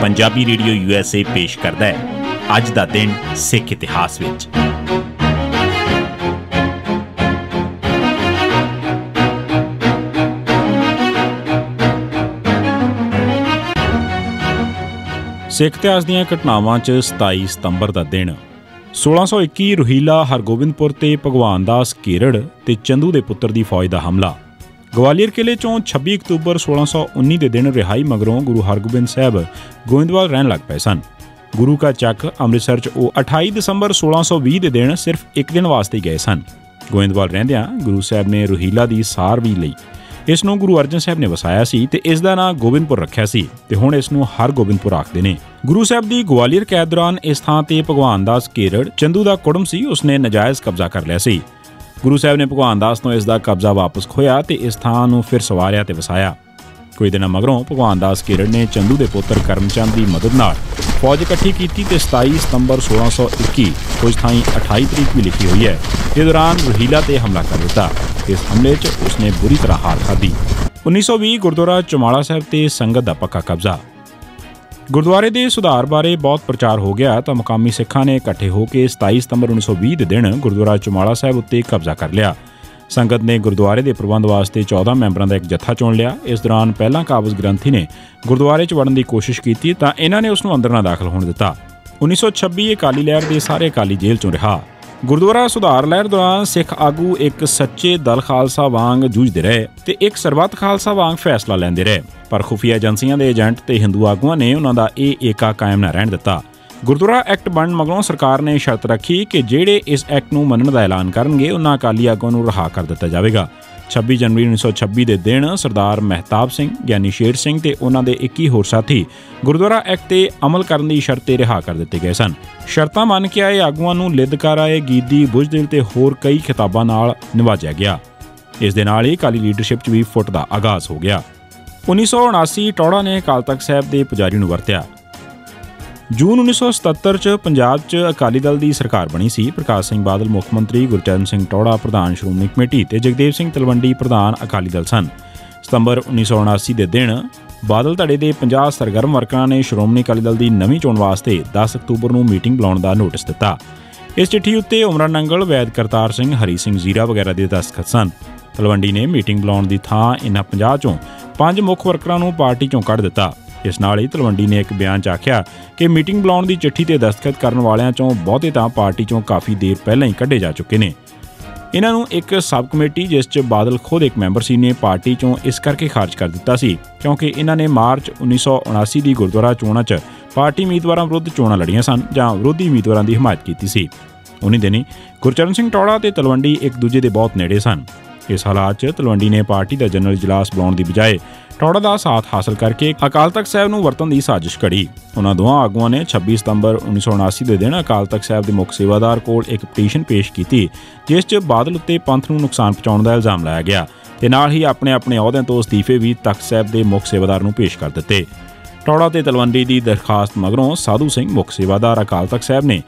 Punjabi radio USA पेश करता है अज दा दिन सिख इतिहास विच। सिख इतिहास दीआं घटनावां च 27 सितंबर दा दिन 1621 रोहीला हरगोबिंदपुर ते भगवान दास केरड़ ते चंदू दे पुत्तर दी फौज दा हमला। ग्वालियर किले चों 26 अक्तूबर 1619 के दिन रिहाई मगरों गुरु हरगोबिंद साहब गोइंदवाल रहन लग पे सन। गुरु का चक अमृतसर च 28 दसंबर 1620 के दिन सिर्फ एक दिन वास्ते गए सन। गोइंदवाल रहंदियां गुरु साहब ने रोहीला की सार भी लई। इस नूं गुरु अर्जन साहब ने वसाया सी ते इस दा नां गोबिंदपुर रखिया सी ते हुण इस नूं हरगोबिंदपुर आखदे ने। गुरु साहब दी ग्वालियर कैद दौरान इस थां ते भगवान दास केरड़ चंदू दा कुड़म सी उसने नजायज़ कब्जा कर लिया सी। गुरु साहब ने भगवान दास तो इसका कब्जा वापस खोया ते इस थां नूं फिर सवारिया ते वसाया। कोई दिन मगरों भगवान दास केरड़ ने चंदू के पुत्र करमचंद की मदद नाल फौज इकट्ठी की ते 27 सितंबर 1621 कुछ थाई 28 तरीक भी लिखी हुई है इस दौरान रोहीला ते हमला कर दिता। इस हमले च उसने बुरी तरह हार खाधी। 1920 गुरुद्वारा चौमाला साहब ते संगत का पक्का कब्जा। गुरुद्वारे के सुधार बारे बहुत प्रचार हो गया तो मुकामी सिखां ने इकट्ठे होकर 27 सितंबर 1920 के दिन गुरुद्वारा चौमाला साहब उत्ते कब्जा कर लिया। संगत ने गुरुद्वारे के प्रबंध वास्ते 14 मैंबरों का एक जत्था चुन लिया। इस दौरान पहला काबज ग्रंथी ने गुरुद्वारे च वड़न की कोशिश की तो इन्होंने उसनूं अंदर ना दाखिल होने दिता। 1926 अकाली लहर के सारे अकाली जेल चों रिहा। गुरुद्वारा सुधार लहर दौरान सिख आगू एक सच्चे दल खालसा वांग जूझते रहे ते एक सरबत खालसा वांग फैसला लेंदे रहे, पर खुफिया एजेंसियां दे एजेंट ते हिंदू आगुआं ने उन्हां दा एका कायम न रहन दिता। गुरुद्वारा एक्ट बनन मगरों सरकार ने शर्त रखी कि ਜਿਹੜੇ इस एक्ट नूं मनण दा ऐलान करनगे उन्हां अकाली आगुआं नूं रिहा कर दिता जावेगा। 26 जनवरी 1926 के दिन सरदार महताब सिंह ज्ञानी शेर सिंह ते उन्हां दे 21 होर साथी गुरुद्वारा एक्ट ते अमल करन दी शर्त ते रिहा कर दिते गए सन। शर्तां मन के आए आगुआं नूं लिदकार आए गीदी बुझदिल ते होर कई खिताबां नाल निवाजिया गया। इस दे नाल ही अकाली लीडरशिप च भी फुट दा आगाज़ हो गया। 1979 टौड़ा ने अकाल तख्त साहब दे पुजारी नूं वरतिया। जून 1977 च पंजाब च अकाली दल की सरकार बनी सी। प्रकाश सिंह बादल मुख मंत्री, गुरचरण सिंह टौड़ा प्रधान श्रोमणी कमेटी ते जगदेव सिंह तलवंडी प्रधान अकाली दल सन। सितंबर 1979 के दिन बादल धड़े के 50 सरगर्म वर्करां ने श्रोमणी अकाली दल की नवीं चोण वास्ते 10 अक्तूबर को मीटिंग बुलाउण का नोटिस दिता। इस चिट्ठी उत्ते उमरा नंगल, वैद करतार सिंह, हरी सिंह जीरा वगैरह के दस्तखत सन। तलवंडी ने मीटिंग बुलाउण की थां इन्हां 50 चों 5 मुख वर्करां नूं पार्टी चों कढ दिता। इस नाल ही तलवंडी ने एक बयान च आख्या कि मीटिंग बुलाउण की चिट्ठी ते दस्तखत करन वालियां चों बहुते तां पार्टी चों काफ़ी देर पहलां ही कढे जा चुके ने। इन्हां नूं एक सब कमेटी जिस च बादल खुद एक मैंबर सी ने पार्टी चों इस करके खारिज कर दिता सी क्योंकि इन्हां ने मार्च 1979 की गुरुद्वारा चोणां च पार्टी उम्मीदवारां विरुद्ध चोणां लड़ियां सन जां विरोधी उम्मीदवारां की हिमायत की सी। उन्हीं दिनी गुरचरण सिंह टौड़ा ते तलवंडी एक दूजे के बहुत नेड़े सन। इस हालात च तलवंडी ने पार्टी का जनरल इजलास बुलाउण की बजाय टौड़ा का साथ हासिल करके अकाल तख्त साहब नूं वरतन की साजिश घड़ी। उन्हां दोवां आगुआं ने 26 सितंबर 1979 के दिन अकाल तख्त साहब के मुख सेवादार कोल एक पटीशन पेश की जिस च बादल उत्ते पंथ नूं नुकसान पहुंचाउण का इल्जाम लाया गया ते नाल ही अपने अपने अहुदिਆਂ तो अस्तीफे भी तख्त साहब के मुख सेवादार नूं पेश कर दिते। टौड़ा ते तलवंडी की दरखास्त मगरों साधू सिंह मुख सेवादार अकाल तख्त साहब ने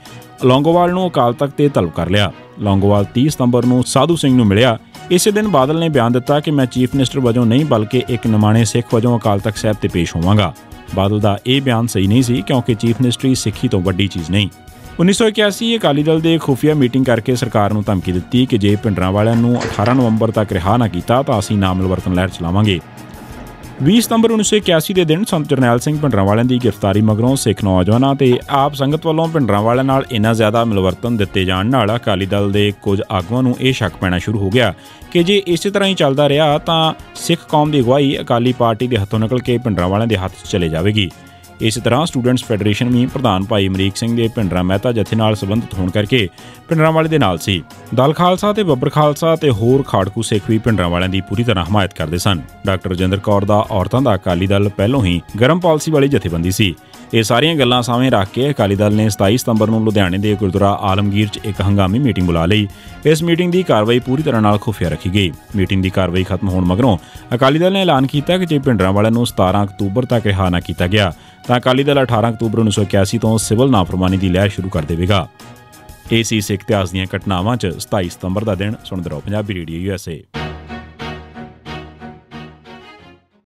लौंगोवाल नूं अकाल तख्त ते तलब कर लिया। लौंगोवाल 30 सितंबर नूं साधू सिंह नूं मिलिया। इस दिन बादल ने बयान दिता कि मैं चीफ मिनिस्टर वजों नहीं बल्कि एक निमाणे सिख वजों अकाल तख्त साहब ते पेश होवांगा। बादल का यह बयान सही नहीं सी क्योंकि चीफ मिनिस्टरी सिੱਖੀ तो वड्डी चीज़ नहीं। 1981 अकाली दल के खुफिया मीटिंग करके सरकार नूं धमकी दित्ती कि जे भिंडरांवालिਆਂ नूं 18 नवंबर तक रिहा ना कीता तां असीं ना मिलवरतन लहर चलावांगे। 20 सितंबर 1981 के दिन संत जरनैल सिंह भिंडरांवालिਆਂ की गिरफ्तारी मगरों सिख नौजवानों ते आप संगत वालों भिंडरांवालिਆਂ नाल इन्ना ज़्यादा मिलवरतन दिते जाण नाल अकाली दल के कुछ आगुआं नूं यह शक पैना शुरू हो गया कि जे इस तरह ही चलता रहा तां सिख कौम की अगवाई अकाली पार्टी के हथों निकल के भिंडरांवालिਆਂ के हत्थ चले जाएगी। इस तरह स्टूडेंट्स फैडरेशन भी प्रधान भाई अमरीक सिंह के भिंडरा मेहता जत्थे नाल संबंधित होने करके भिंडरांवाले दे नाल सी। दल खालसा ते बब्बर खालसा ते होर खाड़कू सिख भी भिंडरांवालिਆਂ की पूरी तरह हमायत करते सन। डॉक्टर रजिंदर कौर दा औरतां दा अकाली दल पहलों ही गर्म पॉलिसी वाली जथेबंदी सी। ये सारियां गल्लां सामने रख के अकाली दल ने 27 सितंबर नूं लुधियाणे के गुरुद्वारा आलमगीर च एक हंगामी मीटिंग बुला लई। इस मीटिंग की कार्रवाई पूरी तरह नाल खुफिया रखी गई। मीटिंग की कार्रवाई खत्म होने मगरों अकाली दल ने ऐलान किया कि जे भिंडरांवालिਆਂ नूं 17 अक्तूबर तक रिहा ना किया गया तो अकाली दल 18 अक्तूबर 1981 तो सिविल नाफरमानी की लहर शुरू कर देगा। ये सी सिख इतिहास दीआं घटनावां च 27 सितंबर का दिन। सुणदे रहो पंजाबी रेडियो USA।